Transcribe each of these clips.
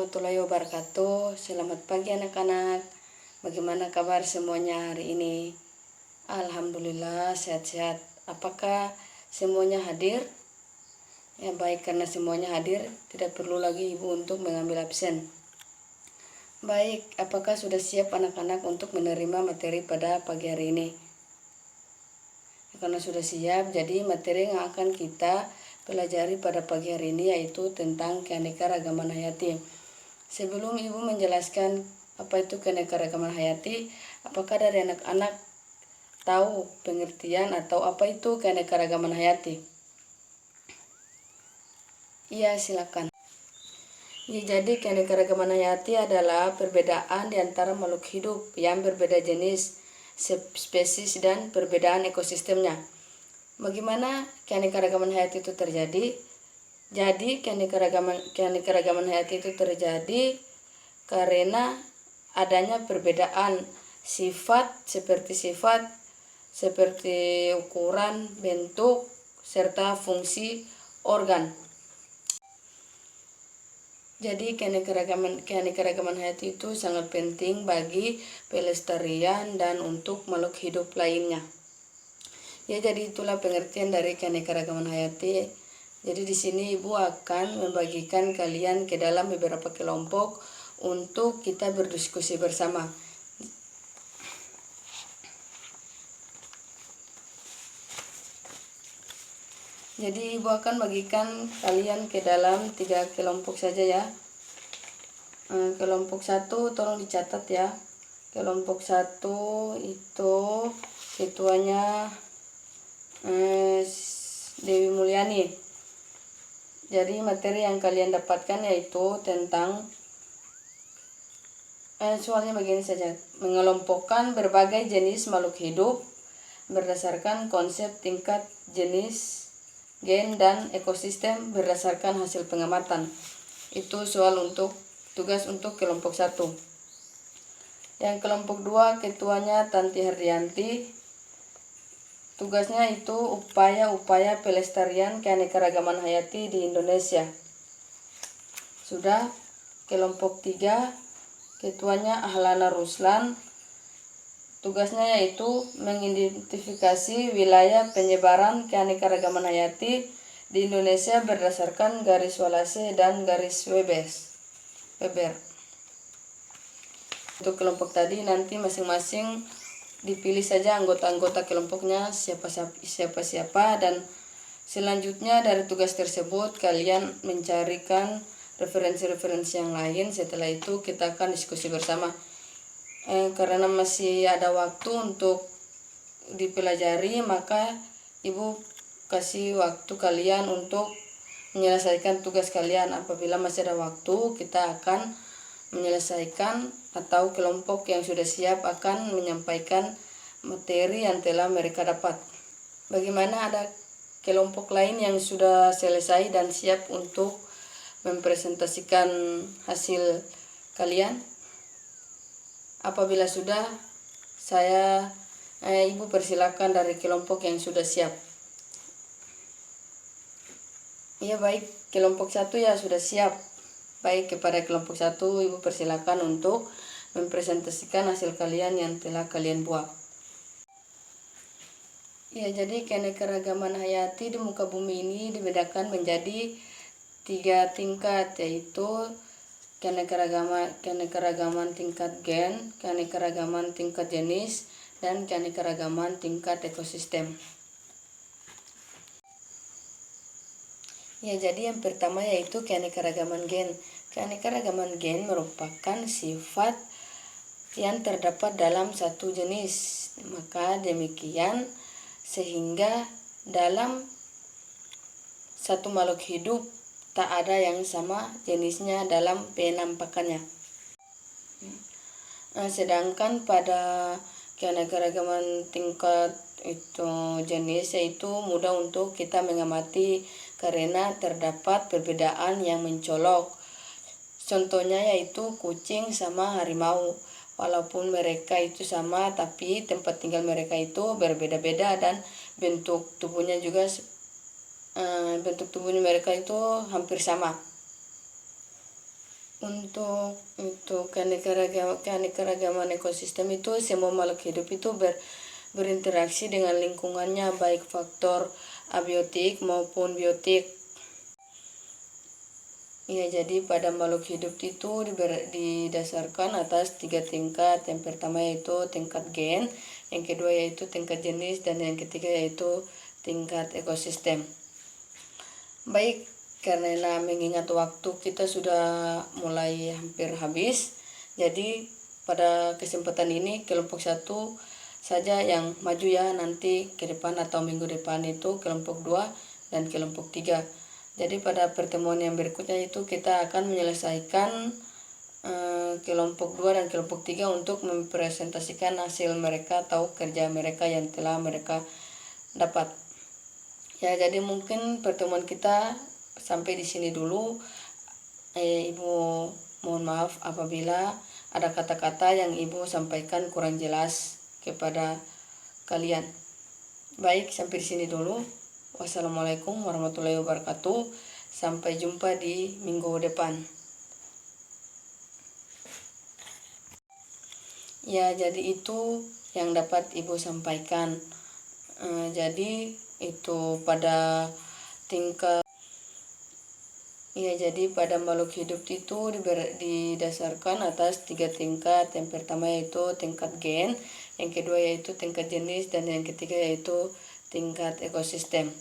warahmatullahi wabarakatuh. Selamat pagi anak-anak. Bagaimana kabar semuanya hari ini? Alhamdulillah sehat-sehat. Apakah semuanya hadir? Ya baik, karena semuanya hadir, tidak perlu lagi ibu untuk mengambil absen. Baik, apakah sudah siap anak-anak untuk menerima materi pada pagi hari ini? Karena sudah siap, jadi materi yang akan kita pelajari pada pagi hari ini yaitu tentang keanekaragaman hayati. Sebelum ibu menjelaskan apa itu keanekaragaman hayati, apakah dari anak-anak tahu pengertian atau apa itu keanekaragaman hayati? Iya, silakan. Ya, jadi keanekaragaman hayati adalah perbedaan di antara makhluk hidup yang berbeda jenis, spesies, dan perbedaan ekosistemnya. Bagaimana keanekaragaman hayati itu terjadi? Jadi keanekaragaman hayati itu terjadi karena adanya perbedaan sifat seperti ukuran, bentuk, serta fungsi organ. Jadi keanekaragaman hayati itu sangat penting bagi pelestarian dan untuk makhluk hidup lainnya. Ya, jadi itulah pengertian dari keanekaragaman hayati. Jadi di sini ibu akan membagikan kalian ke dalam beberapa kelompok untuk kita berdiskusi bersama. Jadi ibu akan bagikan kalian ke dalam 3 kelompok saja ya. Kelompok 1 tolong dicatat ya. Kelompok 1 itu ketuanya Dewi Mulyani. Jadi materi yang kalian dapatkan yaitu tentang soalnya begini saja, mengelompokkan berbagai jenis makhluk hidup berdasarkan konsep tingkat jenis, gen, dan ekosistem berdasarkan hasil pengamatan. Itu tugas untuk kelompok 1. Yang kelompok 2 ketuanya Tanti Hardianti. Tugasnya itu upaya-upaya pelestarian keanekaragaman hayati di Indonesia. Sudah. Kelompok 3 ketuanya Ahlana Ruslan. Tugasnya yaitu mengidentifikasi wilayah penyebaran keanekaragaman hayati di Indonesia berdasarkan garis Wallace dan garis Weber. Untuk kelompok tadi nanti masing-masing dipilih saja anggota-anggota kelompoknya siapa, dan selanjutnya dari tugas tersebut kalian mencarikan referensi-referensi yang lain. Setelah itu kita akan diskusi bersama. Karena masih ada waktu untuk dipelajari, maka ibu kasih waktu kalian untuk menyelesaikan tugas kalian. Apabila masih ada waktu, kita akan menyelesaikan atau kelompok yang sudah siap akan menyampaikan materi yang telah mereka dapat. Bagaimana ada kelompok lain yang sudah selesai dan siap untuk mempresentasikan hasil kalian? Apabila sudah, ibu persilakan dari kelompok yang sudah siap. Ya baik, kelompok 1 ya sudah siap. Baik, kepada kelompok 1 ibu persilakan untuk mempresentasikan hasil kalian yang telah kalian buat. Ya, jadi keanekaragaman hayati di muka bumi ini dibedakan menjadi 3 tingkat, yaitu keanekaragaman tingkat gen, keanekaragaman tingkat jenis, dan keanekaragaman tingkat ekosistem. Ya, jadi yang pertama yaitu keanekaragaman gen. Keanekaragaman gen merupakan sifat yang terdapat dalam satu jenis. Maka demikian sehingga dalam satu makhluk hidup tak ada yang sama jenisnya dalam penampakannya. Sedangkan pada keanekaragaman tingkat jenis yaitu mudah untuk kita mengamati karena terdapat perbedaan yang mencolok. Contohnya yaitu kucing sama harimau. Walaupun mereka itu sama, tapi tempat tinggal mereka itu berbeda-beda dan bentuk tubuhnya mereka itu hampir sama. Untuk keanekaragaman ekosistem itu semua makhluk hidup itu berinteraksi dengan lingkungannya, baik faktor abiotik maupun biotik. Ya, jadi pada makhluk hidup itu didasarkan atas 3 tingkat. Yang pertama yaitu tingkat gen, yang kedua yaitu tingkat jenis, dan yang ketiga yaitu tingkat ekosistem. Baik, karena mengingat waktu kita sudah mulai hampir habis, jadi pada kesempatan ini kelompok 1 saja yang maju ya, nanti ke depan atau minggu depan itu kelompok 2 dan kelompok 3. Jadi pada pertemuan yang berikutnya itu kita akan menyelesaikan kelompok 2 dan kelompok 3 untuk mempresentasikan hasil mereka atau kerja mereka yang telah mereka dapat. Ya, jadi mungkin pertemuan kita sampai di sini dulu. Ibu mohon maaf apabila ada kata-kata yang Ibu sampaikan kurang jelas kepada kalian. Baik, sampai di sini dulu. Wassalamualaikum warahmatullahi wabarakatuh. Sampai jumpa di minggu depan. Ya, jadi itu yang dapat Ibu sampaikan. Jadi itu pada tingkat jadi pada makhluk hidup itu didasarkan atas 3 tingkat. Yang pertama yaitu tingkat gen, yang kedua yaitu tingkat jenis, dan yang ketiga yaitu tingkat ekosistem.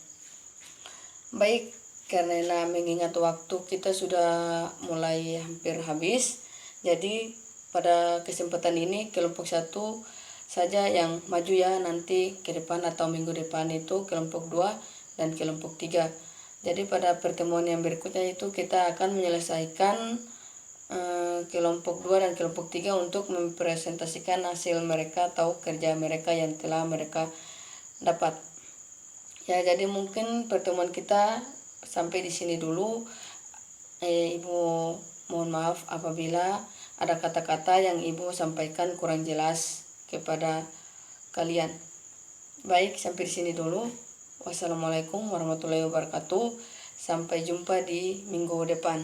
Baik, karena mengingat waktu kita sudah mulai hampir habis, jadi pada kesempatan ini kelompok 1 saja yang maju ya, nanti ke depan atau minggu depan itu kelompok 2 dan kelompok 3. Jadi pada pertemuan yang berikutnya itu kita akan menyelesaikan kelompok 2 dan kelompok 3 untuk mempresentasikan hasil mereka atau kerja mereka yang telah mereka dapat. Ya, jadi mungkin pertemuan kita sampai di sini dulu. Ibu mohon maaf apabila ada kata-kata yang Ibu sampaikan kurang jelas kepada kalian. Baik, sampai di sini dulu. Wassalamualaikum warahmatullahi wabarakatuh. Sampai jumpa di minggu depan.